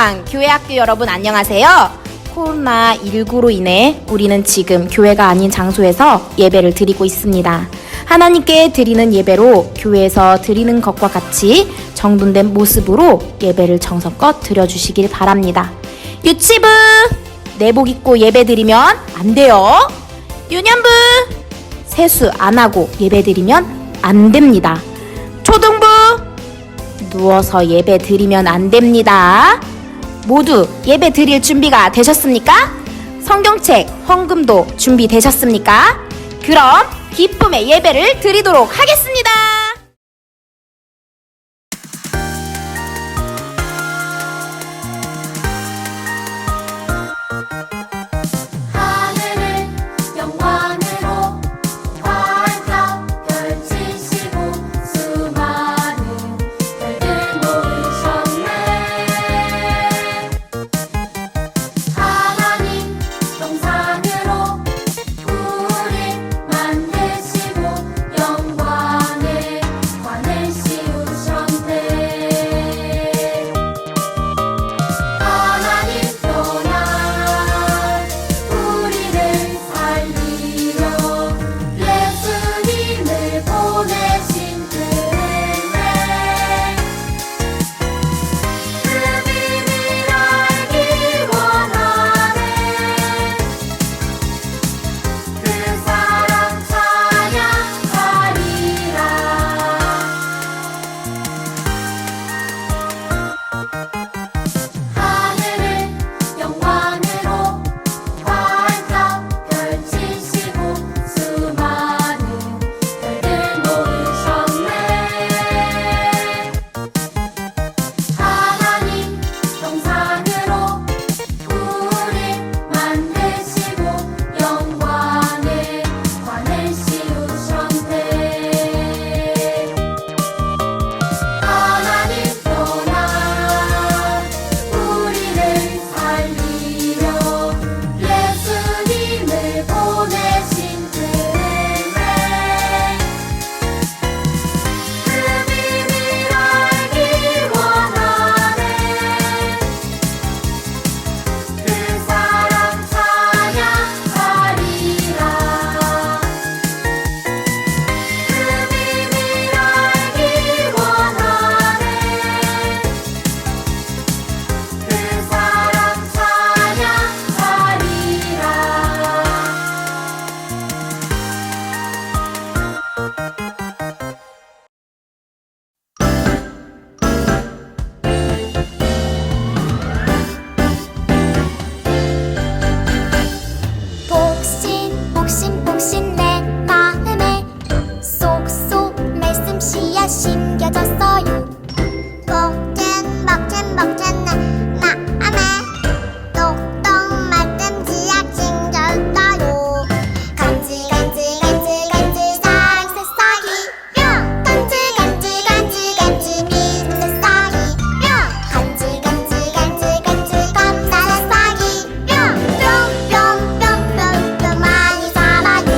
사랑 교회 학교 여러분 안녕하세요. 코로나19로 인해 우리는 지금 교회가 아닌 장소에서 예배를 드리고 있습니다. 하나님께 드리는 예배로 교회에서 드리는 것과 같이 정돈된 모습으로 예배를 정성껏 드려주시길 바랍니다. 유치부 내복 입고 예배 드리면 안 돼요. 유년부 세수 안 하고 예배 드리면 안 됩니다. 초등부 누워서 예배 드리면 안 됩니다. 모두 예배 드릴 준비가 되셨습니까? 성경책, 헌금도 준비되셨습니까? 그럼 기쁨의 예배를 드리도록 하겠습니다. 복신 내 마음에 쏙쏙 말씀 씨앗 심겨졌어요. 복진 내 마음에 똑똑 말씀 씨앗 심겨졌어요. 간지 사랑 새싹이 간지 믿음 새싹이 간지 겁나 새싹이 뿅뿅뿅뿅뿅 많이 자라요.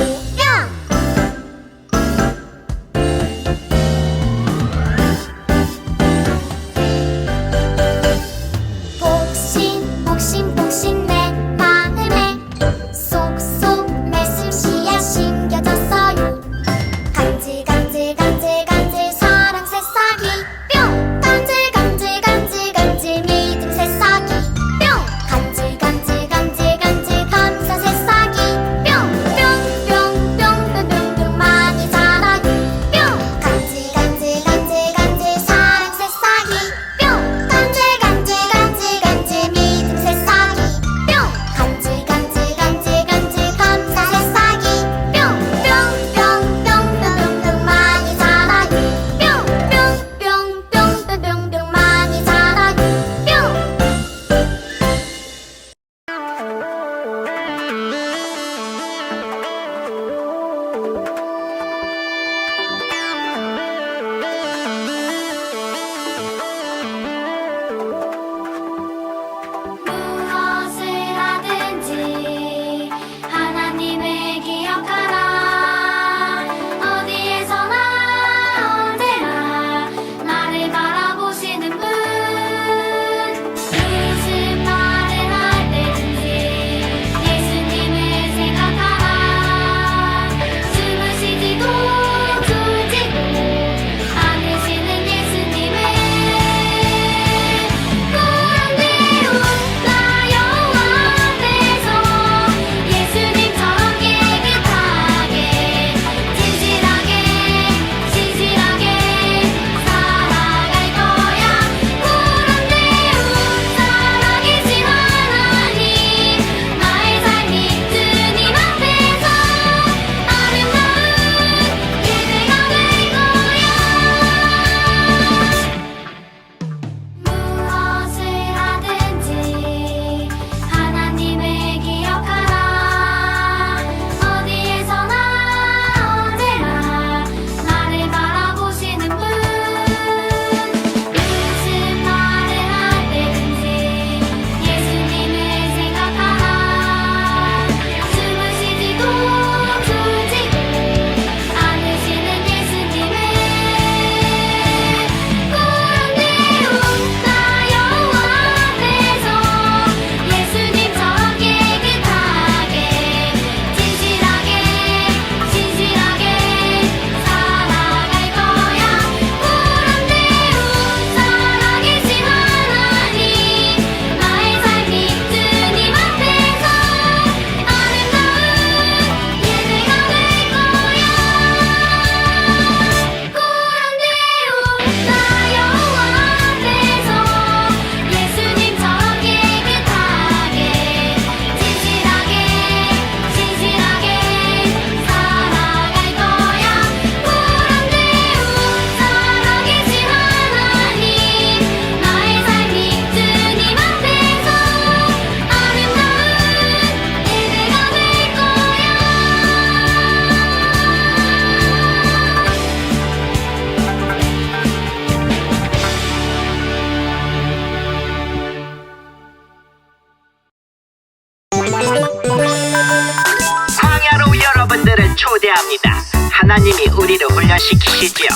초대합니다. 하나님이 우리를 훈련시키시지요.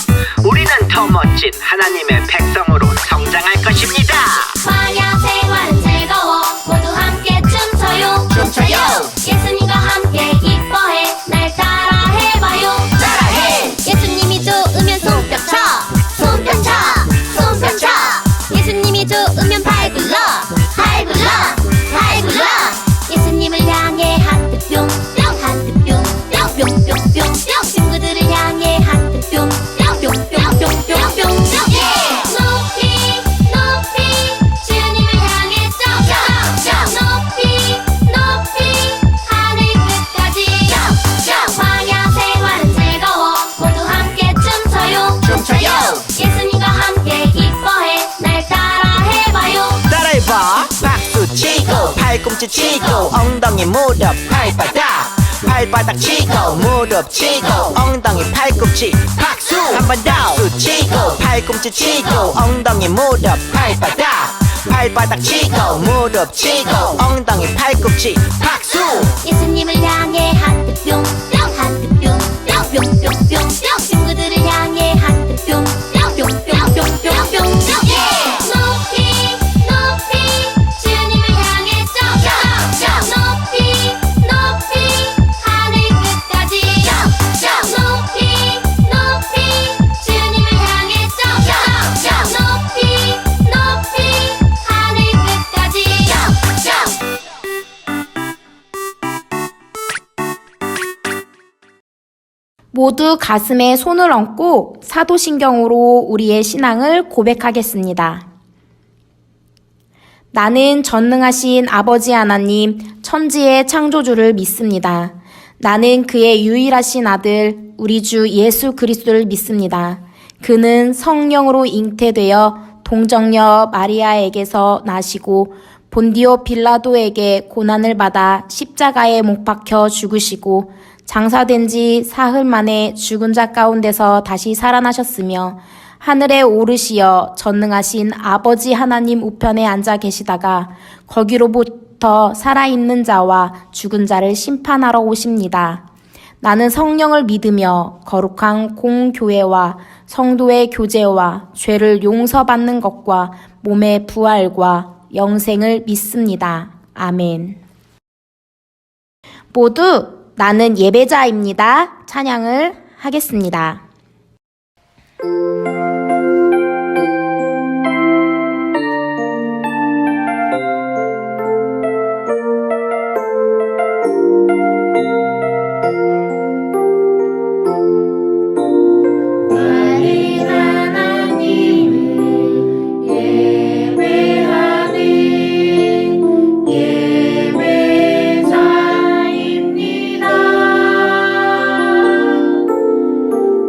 우리는 더 멋진 하나님의 백성으로 성장할 것입니다. 광야 생활은 즐거워 모두 함께 춤춰요 춤춰요. 예수님과 함께 기뻐해 날 따라 해봐요 따라해. 예수님이 좋으면 손뼉쳐 손뼉쳐 손뼉쳐 예수님이 좋으면 발 굴러 발 굴러 발 굴러 예수님을 향해 하트 뿅뿅 하트 뿅뿅뿅뿅뿅뿅 친구들을 향해 하트 뿅뿅뿅뿅뿅뿅뿅 높이 높이 주님을 향해 점점 높이 높이 하늘 끝까지 광야 생활은 즐거워 모두 함께 춤춰요 춤춰요. 예수님과 함께 기뻐해 날 따라 해봐요 따라해봐. 박수 치고 팔꿈치 치고 엉덩이 무릎 발바닥 발바닥 치고 무릎 치고 엉덩이 팔꿈치 박수 한 번 더. 박수 치고 팔꿈치 치고 엉덩이 무릎 발바닥 발바닥 치고 무릎 치고 엉덩이 팔꿈치 박수. 예수님을 향해 하트 뿅뿅 하트 뿅뿅뿅뿅뿅뿅 친구들을 향해 하트 뿅뿅뿅뿅뿅뿅뿅 높이 높이 주님을 향해 점점 높이 높이 하늘 끝까지 높이 높이 주님을 향해 점점 높이 높이 하늘 끝까지 모두 가슴에 손을 얹고 사도신경으로 우리의 신앙을 고백하겠습니다. 나는 전능하신 아버지 하나님, 천지의 창조주를 믿습니다. 나는 그의 유일하신 아들, 우리 주 예수 그리스도를 믿습니다. 그는 성령으로 잉태되어 동정녀 마리아에게서 나시고 본디오 빌라도에게 고난을 받아 십자가에 못 박혀 죽으시고 장사된 지 사흘 만에 죽은 자 가운데서 다시 살아나셨으며 하늘에 오르시어 전능하신 아버지 하나님 우편에 앉아 계시다가 거기로부터 살아있는 자와 죽은 자를 심판하러 오십니다. 나는 성령을 믿으며 거룩한 공교회와 성도의 교제와 죄를 용서받는 것과 몸의 부활과 영생을 믿습니다. 아멘. 모두 나는 예배자입니다. 찬양을 하겠습니다.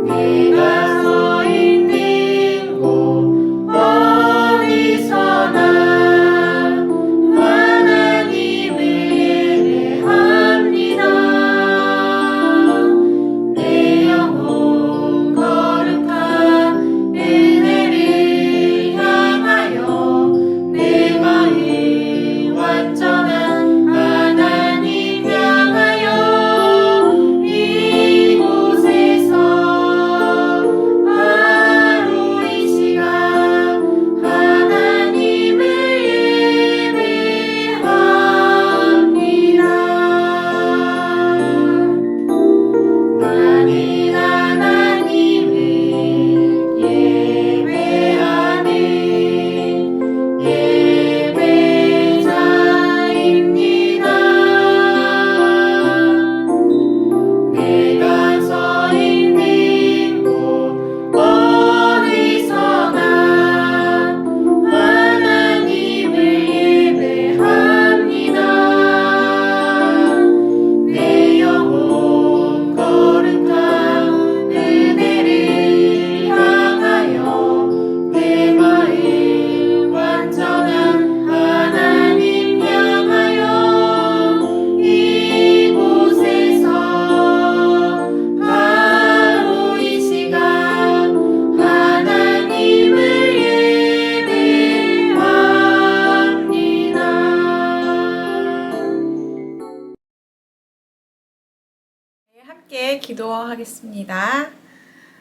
내 함께 기도하겠습니다.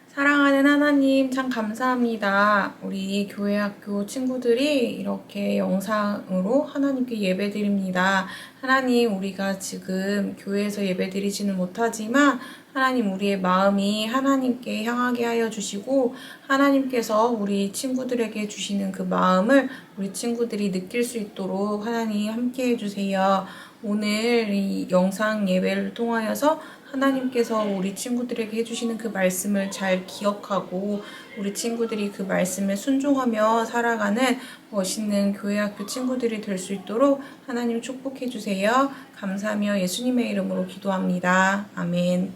사랑하는 하나님, 참 감사합니다. 우리 교회 학교 친구들이 이렇게 영상으로 하나님께 예배드립니다. 하나님, 우리가 지금 교회에서 예배드리지는 못하지만 하나님, 우리의 마음이 하나님께 향하게 하여 주시고 하나님께서 우리 친구들에게 주시는 그 마음을 우리 친구들이 느낄 수 있도록 하나님 함께 해주세요. 오늘 이 영상 예배를 통하여서 하나님께서 우리 친구들에게 해주시는 그 말씀을 잘 기억하고 우리 친구들이 그 말씀에 순종하며 살아가는 멋있는 교회학교 친구들이 될 수 있도록 하나님 축복해 주세요. 감사하며 예수님의 이름으로 기도합니다. 아멘.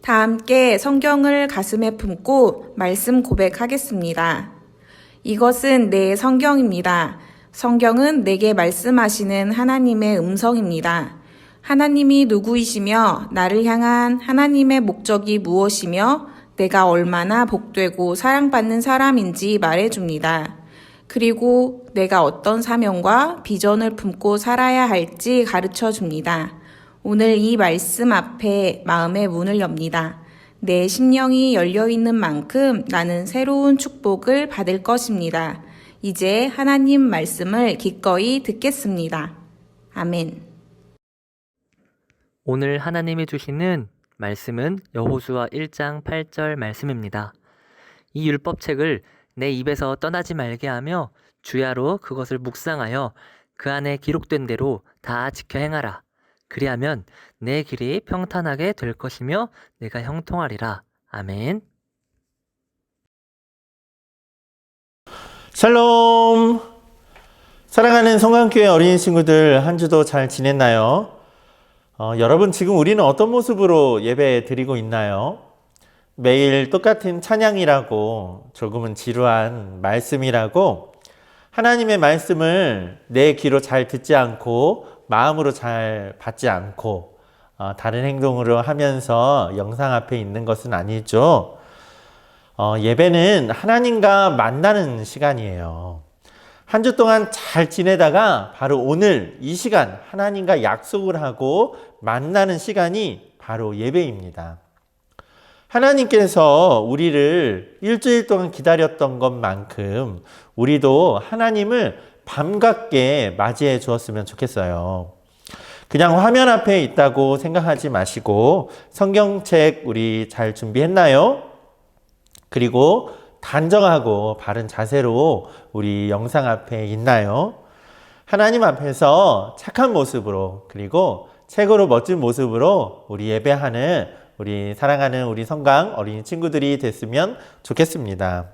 다 함께 성경을 가슴에 품고 말씀 고백하겠습니다. 이것은 내 성경입니다. 성경은 내게 말씀하시는 하나님의 음성입니다. 하나님이 누구이시며 나를 향한 하나님의 목적이 무엇이며 내가 얼마나 복되고 사랑받는 사람인지 말해줍니다. 그리고 내가 어떤 사명과 비전을 품고 살아야 할지 가르쳐줍니다. 오늘 이 말씀 앞에 마음의 문을 엽니다. 내 심령이 열려있는 만큼 나는 새로운 축복을 받을 것입니다. 이제 하나님 말씀을 기꺼이 듣겠습니다. 아멘. 오늘 하나님이 주시는 말씀은 여호수아 1장 8절 말씀입니다. 이 율법책을 내 입에서 떠나지 말게 하며 주야로 그것을 묵상하여 그 안에 기록된 대로 다 지켜 행하라. 그리하면 내 길이 평탄하게 될 것이며 내가 형통하리라. 아멘. 샬롬! 사랑하는 성강교회 어린이 친구들, 한 주도 잘 지냈나요? 여러분, 지금 우리는 어떤 모습으로 예배 드리고 있나요? 매일 똑같은 찬양이라고, 조금은 지루한 말씀이라고, 하나님의 말씀을 내 귀로 잘 듣지 않고, 마음으로 잘 받지 않고, 다른 행동으로 하면서 영상 앞에 있는 것은 아니죠. 예배는 하나님과 만나는 시간이에요. 한 주 동안 잘 지내다가 바로 오늘 이 시간 하나님과 약속을 하고 만나는 시간이 바로 예배입니다. 하나님께서 우리를 일주일 동안 기다렸던 것만큼 우리도 하나님을 반갑게 맞이해 주었으면 좋겠어요. 그냥 화면 앞에 있다고 생각하지 마시고 성경책 우리 잘 준비했나요? 그리고 단정하고 바른 자세로 우리 영상 앞에 있나요? 하나님 앞에서 착한 모습으로 그리고 최고로 멋진 모습으로 우리 예배하는 우리 사랑하는 우리 성강 어린이 친구들이 됐으면 좋겠습니다.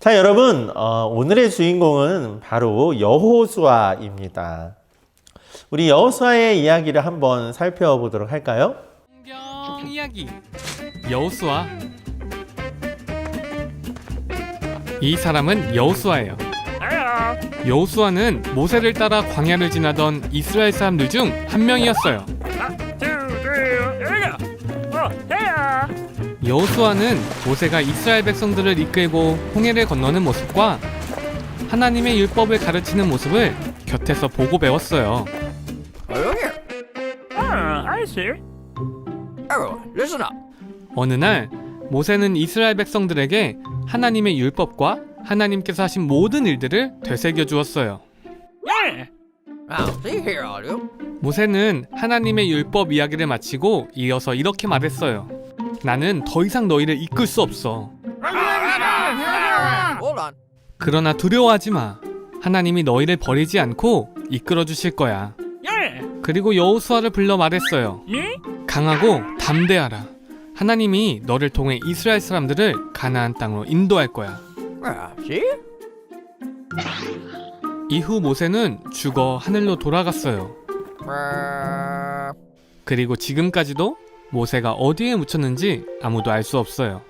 자, 여러분, 오늘의 주인공은 바로 여호수아입니다. 우리 여호수아의 이야기를 한번 살펴보도록 할까요? 성경 이야기 여호수아. 이 사람은 여호수아예요. 여호수아는 모세를 따라 광야를 지나던 이스라엘 사람들 중 한 명이었어요. 여호수아는 모세가 이스라엘 백성들을 이끌고 홍해를 건너는 모습과 하나님의 율법을 가르치는 모습을 곁에서 보고 배웠어요. 어느 날 모세는 이스라엘 백성들에게 하나님의 율법과 하나님께서 하신 모든 일들을 되새겨 주었어요. 모세는 하나님의 율법 이야기를 마치고 이어서 이렇게 말했어요. 나는 더 이상 너희를 이끌 수 없어. 그러나 두려워하지 마. 하나님이 너희를 버리지 않고 이끌어 주실 거야. 그리고 여호수아를 불러 말했어요. 강하고 담대하라. 하나님이 너를 통해 이스라엘 사람들을 가나안 땅으로 인도할 거야. 이후 모세는 죽어 하늘로 돌아갔어요. 그리고 지금까지도 모세가 어디에 묻혔는지 아무도 알 수 없어요.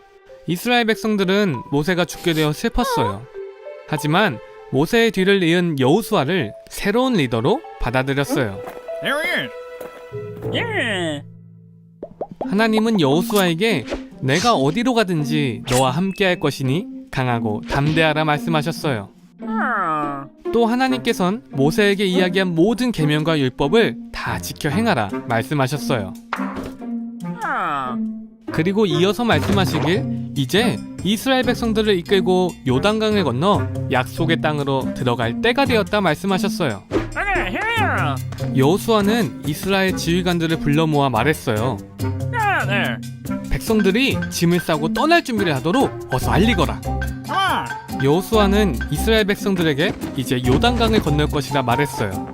이스라엘 백성들은 모세가 죽게 되어 슬펐어요. 하지만 모세의 뒤를 이은 여호수아를 새로운 리더로 받아들였어요. 하나님은 여호수아에게 내가 어디로 가든지 너와 함께 할 것이니 강하고 담대하라 말씀하셨어요. 또 하나님께선 모세에게 이야기한 모든 계명과 율법을 다 지켜 행하라 말씀하셨어요. 그리고 이어서 말씀하시길 이제 이스라엘 백성들을 이끌고 요단강을 건너 약속의 땅으로 들어갈 때가 되었다 말씀하셨어요. 여호수아는 이스라엘 지휘관들을 불러 모아 말했어요. 백성들이 짐을 싸고 떠날 준비를 하도록 어서 알리거라. 여호수아는 이스라엘 백성들에게 이제 요단강을 건널 것이라 말했어요.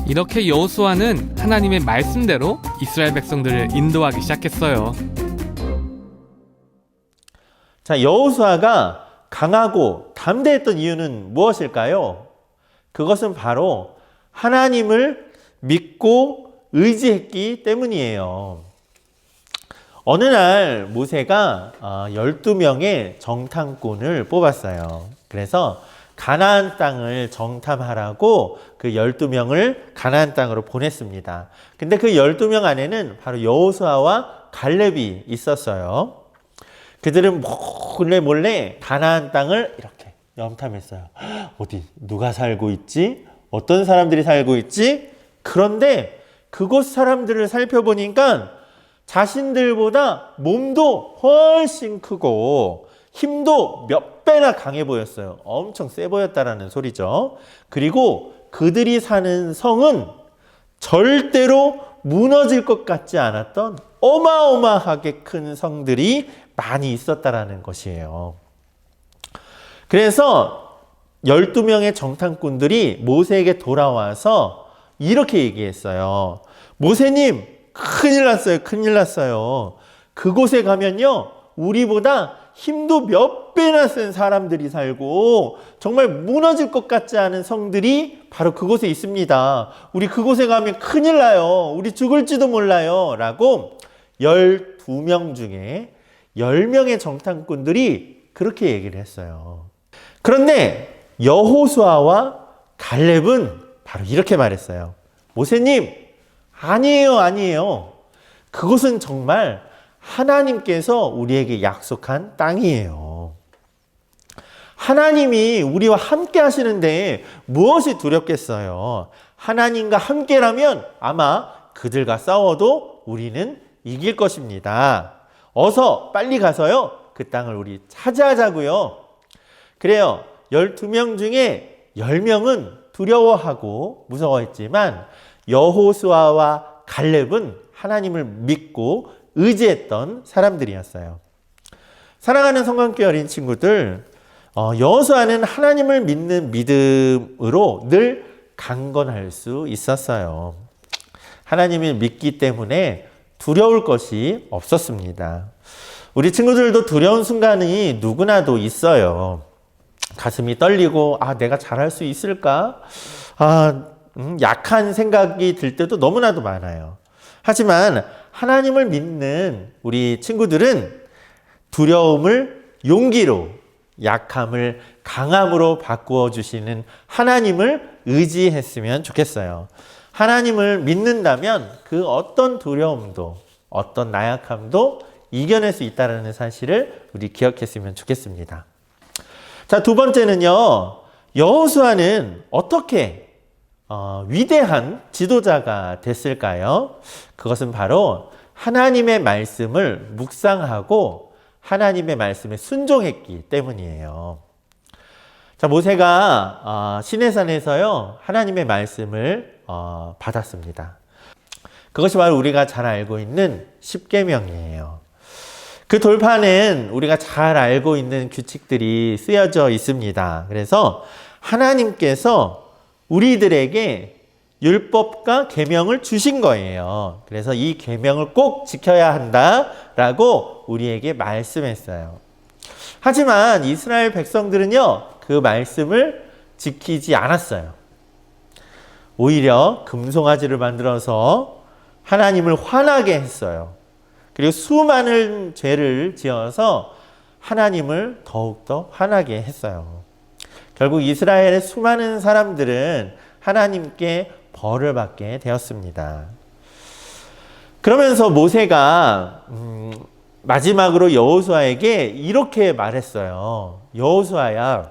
이렇게 여호수아는 하나님의 말씀대로 이스라엘 백성들을 인도하기 시작했어요. 자, 여호수아가 강하고 담대했던 이유는 무엇일까요? 그것은 바로 하나님을 믿고 의지했기 때문이에요. 어느 날 모세가 12명의 정탐꾼을 뽑았어요. 그래서 가나안 땅을 정탐하라고 그 12명을 가나안 땅으로 보냈습니다. 근데 그 12명 안에는 바로 여호수아와 갈렙이 있었어요. 그들은 몰래 가나안 땅을 이렇게 염탐했어요. 어디 누가 살고 있지? 어떤 사람들이 살고 있지? 그런데 그곳 사람들을 살펴보니까 자신들보다 몸도 훨씬 크고 힘도 몇 배나 강해 보였어요. 엄청 세 보였다라는 소리죠. 그리고 그들이 사는 성은 절대로 무너질 것 같지 않았던 어마어마하게 큰 성들이 많이 있었다라는 것이에요. 그래서 12명의 정탐꾼들이 모세에게 돌아와서 이렇게 얘기했어요. 모세님, 큰일 났어요. 큰일 났어요. 그곳에 가면요, 우리보다 힘도 몇 배나 센 사람들이 살고 정말 무너질 것 같지 않은 성들이 바로 그곳에 있습니다. 우리 그곳에 가면 큰일 나요. 우리 죽을지도 몰라요. 라고 12명 중에 10명의 정탐꾼들이 그렇게 얘기를 했어요. 그런데 여호수아와 갈렙은 바로 이렇게 말했어요. 모세님, 아니에요. 그곳은 정말 하나님께서 우리에게 약속한 땅이에요. 하나님이 우리와 함께 하시는데 무엇이 두렵겠어요? 하나님과 함께라면 아마 그들과 싸워도 우리는 이길 것입니다. 어서 빨리 가서요, 그 땅을 우리 차지하자고요. 그래요. 12명 중에 10명은 두려워하고 무서워했지만 여호수아와 갈렙은 하나님을 믿고 의지했던 사람들이었어요. 사랑하는 성관교회 어린 친구들, 여호수아는 하나님을 믿는 믿음으로 늘 강건할 수 있었어요. 하나님을 믿기 때문에 두려울 것이 없었습니다. 우리 친구들도 두려운 순간이 누구나도 있어요. 가슴이 떨리고, 내가 잘할 수 있을까? 약한 생각이 들 때도 너무나도 많아요. 하지만 하나님을 믿는 우리 친구들은 두려움을 용기로, 약함을 강함으로 바꾸어 주시는 하나님을 의지했으면 좋겠어요. 하나님을 믿는다면 그 어떤 두려움도, 어떤 나약함도 이겨낼 수 있다는 사실을 우리 기억했으면 좋겠습니다. 자, 두 번째는요, 여호수아는 어떻게 위대한 지도자가 됐을까요? 그것은 바로 하나님의 말씀을 묵상하고 하나님의 말씀에 순종했기 때문이에요. 자, 모세가 시내산에서요, 하나님의 말씀을 받았습니다. 그것이 바로 우리가 잘 알고 있는 십계명이에요. 그 돌판엔 우리가 잘 알고 있는 규칙들이 쓰여져 있습니다. 그래서 하나님께서 우리들에게 율법과 계명을 주신 거예요. 그래서 이 계명을 꼭 지켜야 한다라고 우리에게 말씀했어요. 하지만 이스라엘 백성들은요, 그 말씀을 지키지 않았어요. 오히려 금송아지를 만들어서 하나님을 화나게 했어요. 그리고 수많은 죄를 지어서 하나님을 더욱더 화나게 했어요. 결국 이스라엘의 수많은 사람들은 하나님께 벌을 받게 되었습니다. 그러면서 모세가 마지막으로 여호수아에게 이렇게 말했어요. 여호수아야,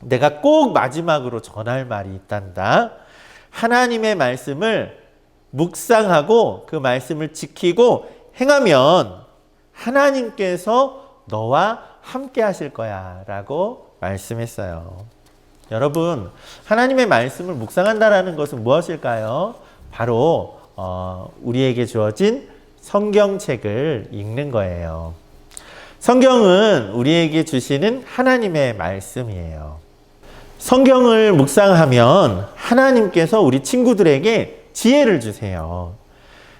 내가 꼭 마지막으로 전할 말이 있단다. 하나님의 말씀을 묵상하고 그 말씀을 지키고 행하면 하나님께서 너와 함께 하실 거야 라고 말씀했어요. 여러분, 하나님의 말씀을 묵상한다라는 것은 무엇일까요? 바로 우리에게 주어진 성경책을 읽는 거예요. 성경은 우리에게 주시는 하나님의 말씀이에요. 성경을 묵상하면 하나님께서 우리 친구들에게 지혜를 주세요.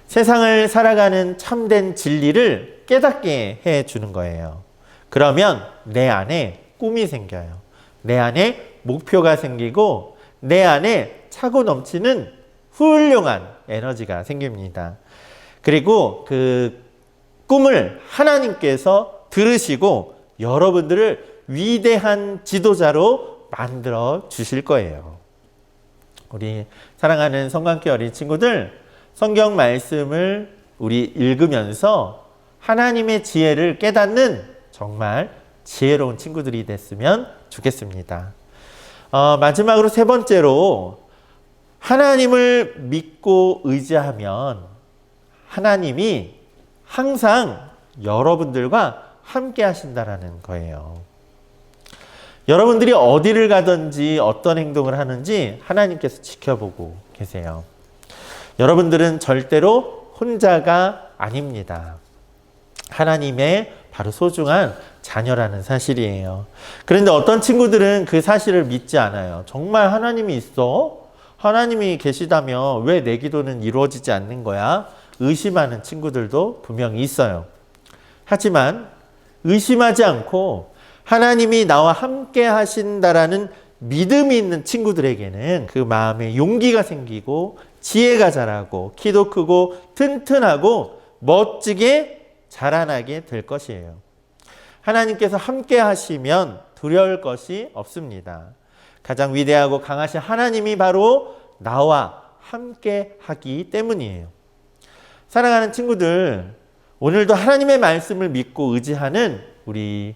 세상을 살아가는 참된 진리를 깨닫게 해주는 거예요. 그러면 내 안에 꿈이 생겨요. 내 안에 목표가 생기고 내 안에 차고 넘치는 훌륭한 에너지가 생깁니다. 그리고 그 꿈을 하나님께서 들으시고 여러분들을 위대한 지도자로 만들어 주실 거예요. 우리 사랑하는 성관계 어린 친구들, 성경 말씀을 우리 읽으면서 하나님의 지혜를 깨닫는 정말 지혜로운 친구들이 됐으면 좋겠습니다. 마지막으로 세 번째로, 하나님을 믿고 의지하면 하나님이 항상 여러분들과 함께 하신다라는 거예요. 여러분들이 어디를 가든지 어떤 행동을 하는지 하나님께서 지켜보고 계세요. 여러분들은 절대로 혼자가 아닙니다. 하나님의 바로 소중한 자녀라는 사실이에요. 그런데 어떤 친구들은 그 사실을 믿지 않아요. 정말 하나님이 있어? 하나님이 계시다면 왜 내 기도는 이루어지지 않는 거야? 의심하는 친구들도 분명히 있어요. 하지만 의심하지 않고 하나님이 나와 함께 하신다라는 믿음이 있는 친구들에게는 그 마음에 용기가 생기고 지혜가 자라고 키도 크고 튼튼하고 멋지게 자라나게 될 것이에요. 하나님께서 함께 하시면 두려울 것이 없습니다. 가장 위대하고 강하신 하나님이 바로 나와 함께 하기 때문이에요. 사랑하는 친구들, 오늘도 하나님의 말씀을 믿고 의지하는 우리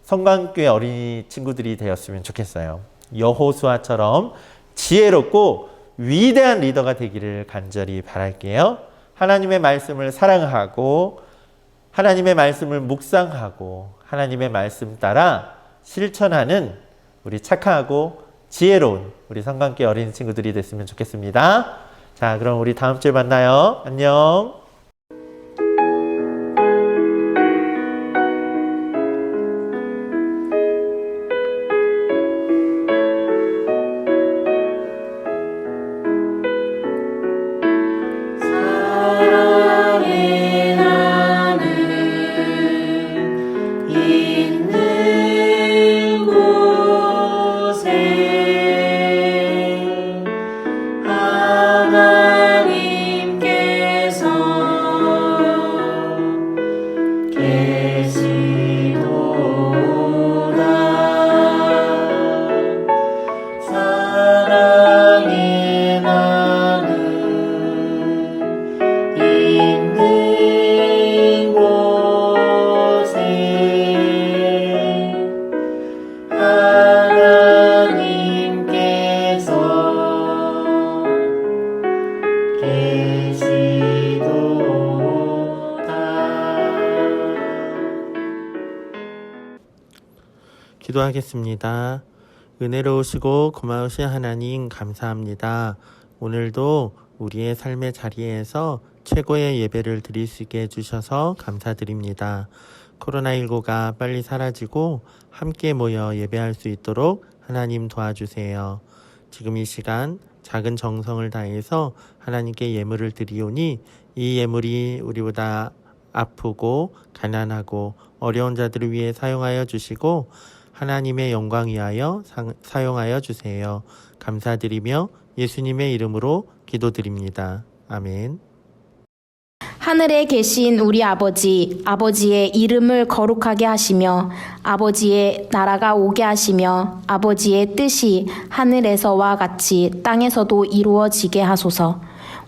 성관교회 어린이 친구들이 되었으면 좋겠어요. 여호수아처럼 지혜롭고 위대한 리더가 되기를 간절히 바랄게요. 하나님의 말씀을 사랑하고 하나님의 말씀을 묵상하고 하나님의 말씀 따라 실천하는 우리 착하고 지혜로운 우리 성관교회 어린이 친구들이 됐으면 좋겠습니다. 자, 그럼 우리 다음 주에 만나요. 안녕. 기도하겠습니다. 은혜로우시고 고마우신 하나님 감사합니다. 오늘도 우리의 삶의 자리에서 최고의 예배를 드릴 수 있게 해주셔서 감사드립니다. 코로나19가 빨리 사라지고 함께 모여 예배할 수 있도록 하나님 도와주세요. 지금 이 시간 작은 정성을 다해서 하나님께 예물을 드리오니 이 예물이 우리보다 아프고 가난하고 어려운 자들을 위해 사용하여 주시고 하나님의 영광 위하여 사용하여 주세요. 감사드리며 예수님의 이름으로 기도드립니다. 아멘. 하늘에 계신 우리 아버지, 아버지의 이름을 거룩하게 하시며 아버지의 나라가 오게 하시며 아버지의 뜻이 하늘에서와 같이 땅에서도 이루어지게 하소서.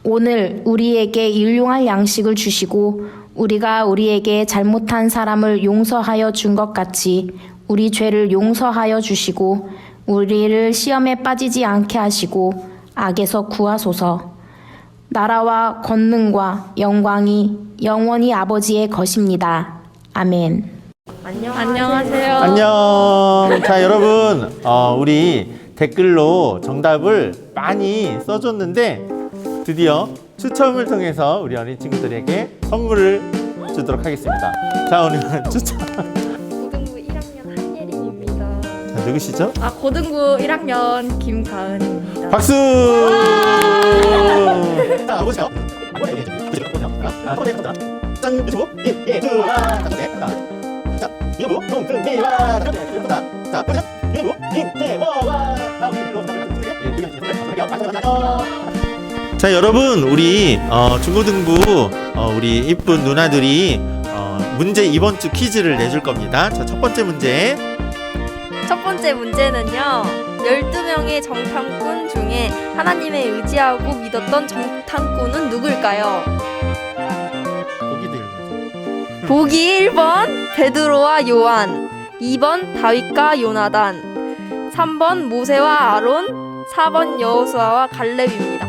오늘 우리에게 일용할 양식을 주시고 우리가 우리에게 잘못한 사람을 용서하여 준 것 같이 우리 죄를 용서하여 주시고 우리를 시험에 빠지지 않게 하시고 악에서 구하소서. 나라와 권능과 영광이 영원히 아버지의 것입니다. 아멘. 안녕하세요. 안녕. 자, 여러분, 우리 댓글로 정답을 많이 써줬는데 드디어 추첨을 통해서 우리 어린 친구들에게 선물을 주도록 하겠습니다. 자, 오늘 추첨. 고등부 1학년 한예린입니다. 자, 누구시죠? 고등부 1학년 김가은입니다. 박수! 자, 보세요. 짠, 유튜브, 자, 유튜브, 동승미와 자, 보세요. 유튜브, 김태호와 자, 여러분, 우리 중고등부 우리 이쁜 누나들이 문제 이번 주 퀴즈를 내줄 겁니다. 자, 첫 번째 문제. 첫 번째 문제는요. 12명의 정탐꾼 중에 하나님의 의지하고 믿었던 정탐꾼은 누굴까요? 보기들. 보기 1번 베드로와 요한, 2번 다윗과 요나단, 3번 모세와 아론, 4번 여호수아와 갈렙입니다.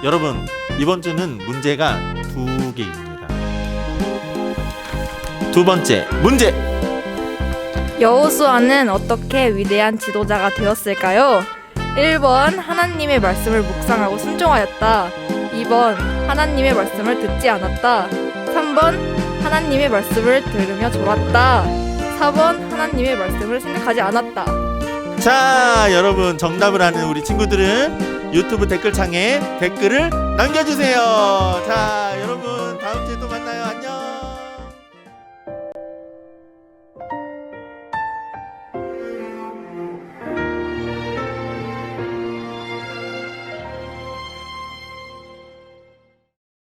여러분, 이번 주는 문제가 2개입니다. 두 번째 문제. 여호수아는 어떻게 위대한 지도자가 되었을까요? 1번 하나님의 말씀을 묵상하고 순종하였다. 2번 하나님의 말씀을 듣지 않았다. 3번 하나님의 말씀을 들으며 졸았다. 4번 하나님의 말씀을 생각하지 않았다. 자, 여러분, 정답을 아는 우리 친구들은 유튜브 댓글창에 댓글을 남겨주세요. 자, 여러분, 다음 주에 또 만나요. 안녕.